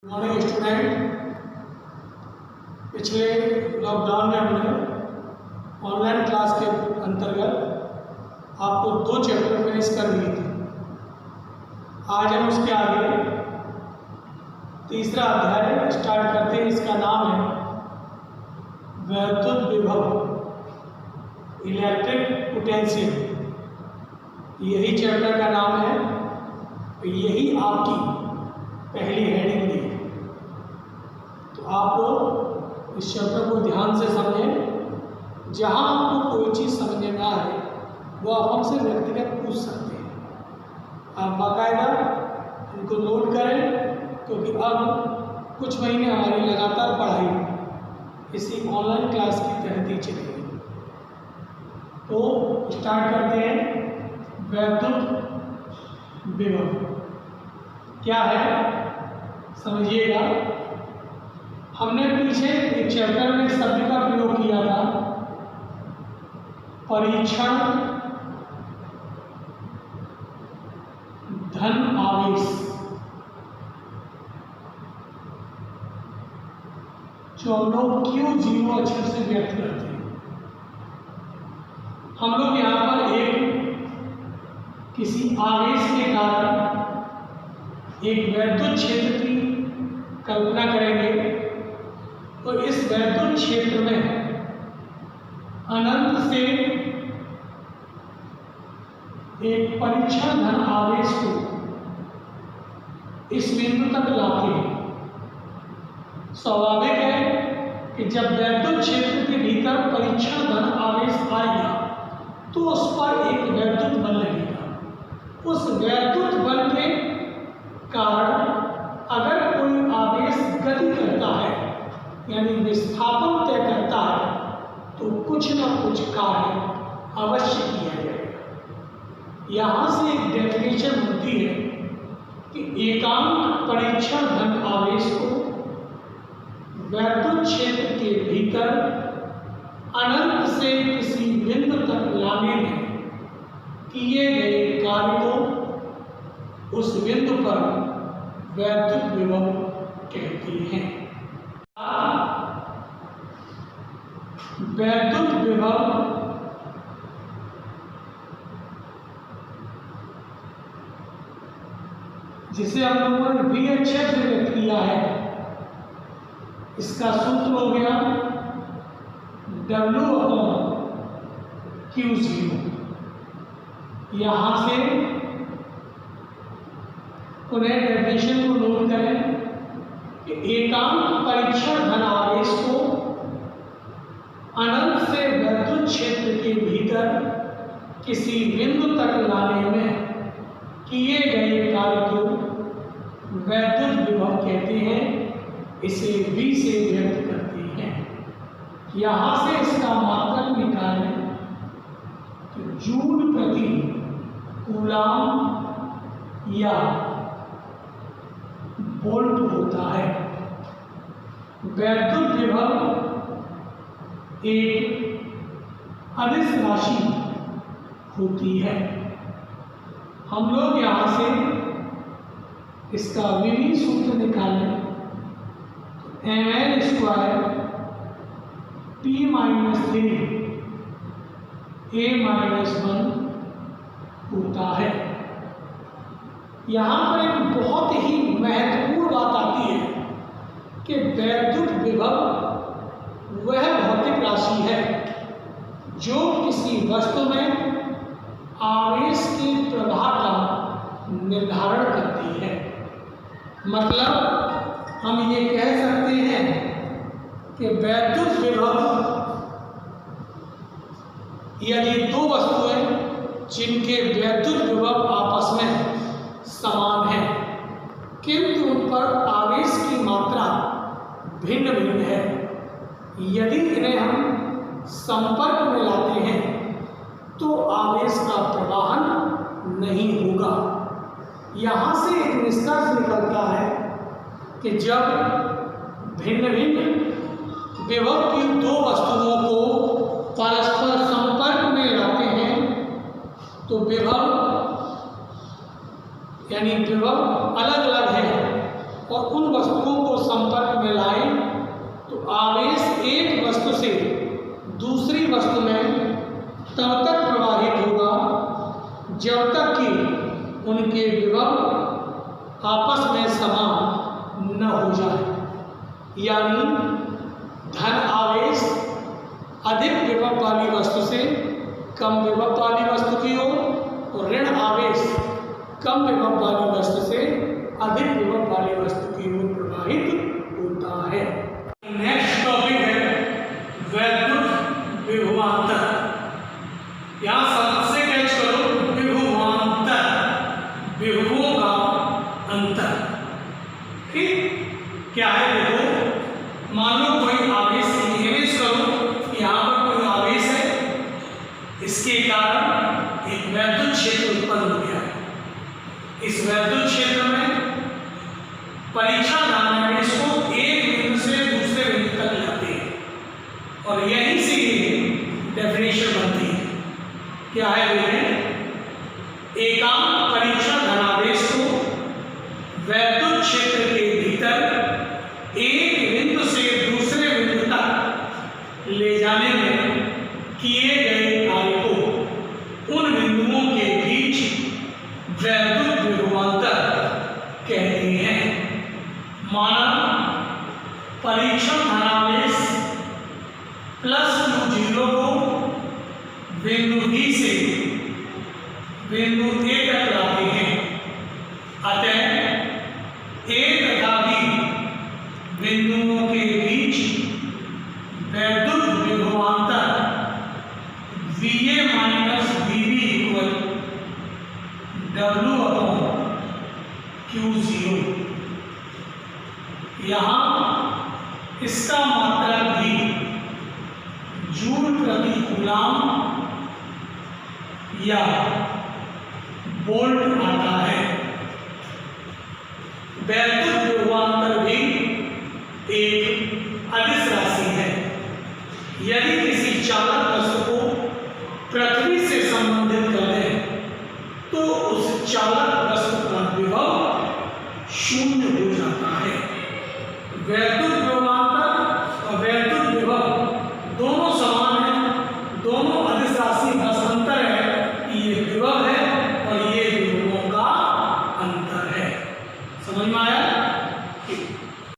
Morning student, पिछले lockdown में हमने ऑनलाइन क्लास के अंतर्गत आपको 2 चैप्टर फिनिश कर दिए थे। आज हम उसके आगे तीसरा अध्याय स्टार्ट करते हैं। इसका नाम है वैद्युत विभव, इलेक्ट्रिक पोटेंशियल। यही चैप्टर का नाम है, यही आपकी पहली हेडिंग दी है। तो आप लोग इस चैप्टर को ध्यान से समझें। जहाँ आपको कोई चीज़ समझ में आए वो आप हमसे व्यक्तिगत पूछ सकते हैं। आप बाकायदा इनको नोट करें, क्योंकि अब कुछ महीने हमारी लगातार पढ़ाई इसी ऑनलाइन क्लास की तहत ही चलेगी। तो स्टार्ट करते हैं। वैद्युत विभव क्या है समझिएगा। हमने पीछे एक चैप्टर में शब्द का प्रयोग किया था, परीक्षण धन आवेश, जो हम लोग Q0 अक्षर से व्यक्त करते हैं। हम लोग यहाँ पर एक किसी आवेश के कारण एक वैद्युत क्षेत्र की कल्पना करेंगे। तो इस वैद्युत क्षेत्र में अनंत से एक परीक्षण धन आवेश को इस बिंदु तक लाते हैं। स्वाभाविक है कि जब वैद्युत क्षेत्र के भीतर परीक्षण धन आवेश आएगा तो उस पर एक वैद्युत बल लगेगा। उस वैद्युत बल के कारण अगर कोई आवेश गति करता है, यानी विस्थापन तय करता है, तो कुछ न कुछ कार्य अवश्य किया जाएगा। यहाँ से एक डेफिनेशन होती है कि एकांक परीक्षण धन आवेश को वैद्युत क्षेत्र के भीतर अनंत से किसी बिंदु तक लाने में किए गए कार्य को उस बिंदु पर वैद्युत विभव कहते हैं। वैद्युत विभव जिसे हम लोगों ने V अक्षर से व्यक्त किया है, इसका सूत्र हो गया W/Q0। यहाँ से पुनः डेफिनेशन को नोट करें कि एकांक परीक्षण धन आवेश को अनंत से वैद्युत क्षेत्र के भीतर किसी बिंदु तक लाने में किए गए कार्य को वैद्युत विभव कहते हैं। इसे V से व्यक्त करते हैं। यहाँ से इसका मात्रक निकालें तो जूल प्रति कूलाम या वोल्ट होता है। वैद्युत विभव एक अदिश राशि होती है। हम लोग यहाँ से इसका विधि सूत्र निकालें तो ml² P-3 A-1 होता है। यहाँ पर एक बहुत ही महत्वपूर्ण बात आती है कि वैद्युत विभव वह भौतिक राशि है जो किसी वस्तु में आवेश के प्रवाह का निर्धारण करती है। मतलब हम ये कह सकते हैं कि वैद्युत विभव यदि 2 वस्तुएं जिनके वैद्युत विभव आपस में समान है किंतु उन पर आवेश की मात्रा भिन्न भिन्न है, यदि इन्हें हम संपर्क में लाते हैं तो आवेश का प्रवाहन नहीं होगा। यहाँ से एक निष्कर्ष निकलता है कि जब भिन्न भिन्न विभव की 2 वस्तुओं को परस्पर संपर्क में लाते हैं तो विभव यानी विभव अलग अलग है और उन वस्तुओं को संपर्क में लाएं तो आवेश एक वस्तु से दूसरी वस्तु में तब तक प्रवाहित होगा जब तक कि उनके विभव आपस में समान न हो जाए। यानी धन आवेश अधिक विभव वाली वस्तु से कम विभव वाली वस्तु की ओर और ऋण आवेश कम विभव वाली वस्तु से अधिक विभव वाली वस्तु की ओर प्रवाहित होता है। नेक्स्ट टॉपिक है वैद्युत विभवांतर। यहाँ सबसे कैच करो विभवांतर, विभवों का अंतर। ठीक, क्या है? देखो, मान लो कोई आवेश, इमेज करो यहाँ पर कोई आवेश है, इसके कारण एक वैद्युत क्षेत्र उत्पन्न हो गया है। इस वैद्युत क्षेत्र में परीक्षा धनावेश को एक बिंदु से दूसरे बिंदु तक लाते हैं और यहीं से डेफिनेशन बनती है। क्या है? एकांक परीक्षा धनावेश को वैद्युत क्षेत्र के भीतर एक बिंदु से दूसरे बिंदु तक ले जाने में किए गए कार्य को उन बिंदुओं के बीच वैद्युत विभवांतर कहते हैं। माना परीक्षण धनावेश +0 को बिंदु बी से बिंदु ए तक लाते हैं। अतः ए तथा बी बिंदुओं के बीच वैद्युत विभवांतर VA - VB = W/Q0। यहाँ इसका मात्रक भी जूल प्रति कूलम या वोल्ट आता है। वैद्युत विभवांतर भी एक अदिश राशि है। यदि किसी चालक वस्तु को पृथ्वी से संबंधित कर दें तो उस चालक वस्तु का विभव 0 हो जाता है। वैद्युत